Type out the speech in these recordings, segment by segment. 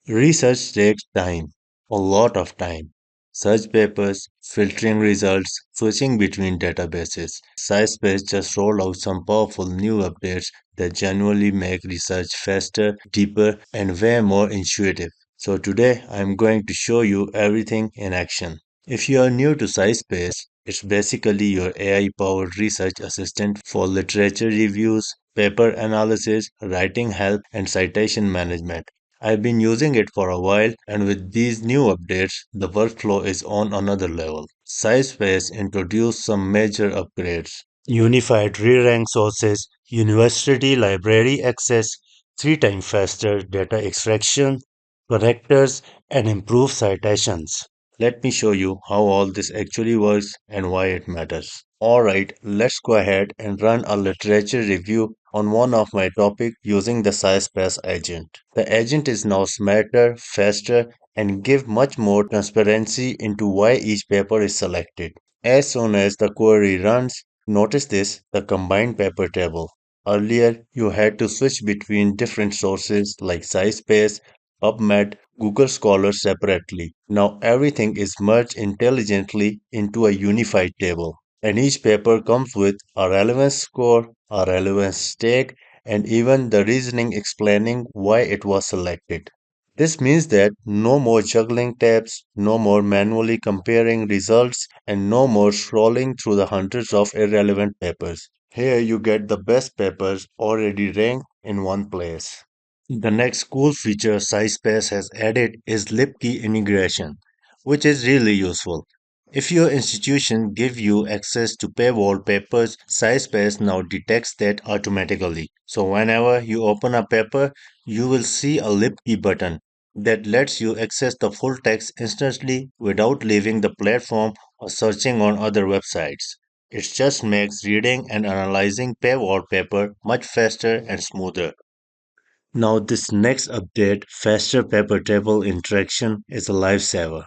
Research takes time, a lot of time. Search papers, filtering results, switching between databases. SciSpace just rolled out some powerful new updates that genuinely make research faster, deeper, and way more intuitive. So today I'm going to show you everything in action. If you are new to SciSpace, it's basically your AI powered research assistant for literature reviews, paper analysis, writing help, and citation management. I've been using it for a while, and with these new updates, the workflow is on another level. SciSpace introduced some major upgrades. Unified Reranked Sources, University Library Access, 3 times faster data extraction, connectors, and improved citations. Let me show you how all this actually works and why it matters. Alright, let's go ahead and run a literature review on one of my topics using the SciSpace agent. The agent is now smarter, faster, and give much more transparency into why each paper is selected. As soon as the query runs, notice this, the combined paper table. Earlier, you had to switch between different sources like SciSpace, PubMed, Google Scholar separately. Now everything is merged intelligently into a unified table. And each paper comes with a relevance score, a relevance tag, and even the reasoning explaining why it was selected. This means that no more juggling tabs, no more manually comparing results, and no more scrolling through the hundreds of irrelevant papers. Here you get the best papers already ranked in one place. The next cool feature SciSpace has added is lip key integration, which is really useful. If your institution gives you access to paywall papers, SciSpace now detects that automatically. So whenever you open a paper, you will see a lip key button that lets you access the full text instantly without leaving the platform or searching on other websites. It just makes reading and analyzing paywall paper much faster and smoother. Now, this next update, faster paper table interaction, is a lifesaver.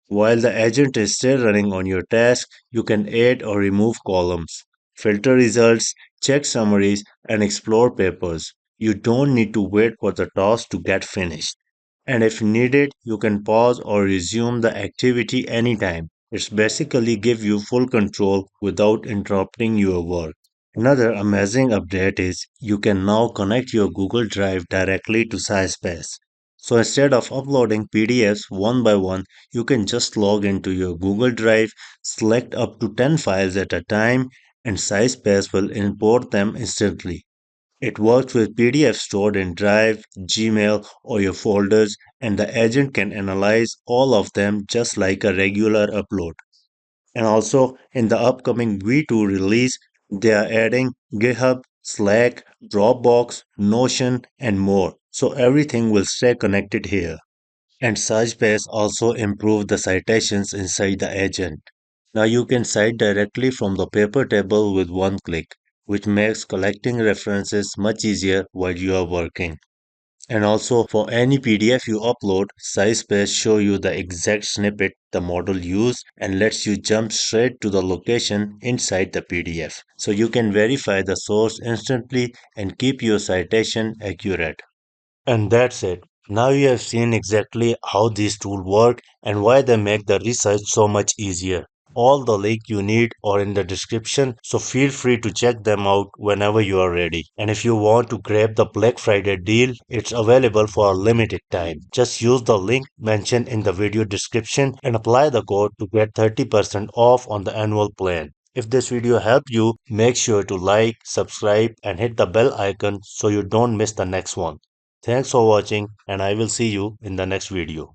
While the agent is still running on your task, you can add or remove columns, filter results, check summaries, and explore papers. You don't need to wait for the task to get finished. And if needed, you can pause or resume the activity anytime. It's basically give you full control without interrupting your work. Another amazing update is you can now connect your Google Drive directly to SciSpace. So instead of uploading PDFs one by one, you can just log into your Google Drive, select up to 10 files at a time, and SciSpace will import them instantly. It works with PDFs stored in Drive, Gmail, or your folders, and the agent can analyze all of them just like a regular upload. And also, in the upcoming V2 release, they are adding GitHub, Slack, Dropbox, Notion, and more. So everything will stay connected here. And SciSpace also improved the citations inside the agent. Now you can cite directly from the paper table with one click, which makes collecting references much easier while you are working. And also for any PDF you upload, SciSpace show you the exact snippet the model used and lets you jump straight to the location inside the PDF. So you can verify the source instantly and keep your citation accurate. And that's it. Now you have seen exactly how these tools work and why they make the research so much easier. All the link you need are in the description, so feel free to check them out whenever you are ready. And if you want to grab the Black Friday deal, it's available for a limited time. Just use the link mentioned in the video description and apply the code to get 30% off on the annual plan. If this video helped you, make sure to like, subscribe, and hit the bell icon so you don't miss the next one. Thanks for watching, and I will see you in the next video.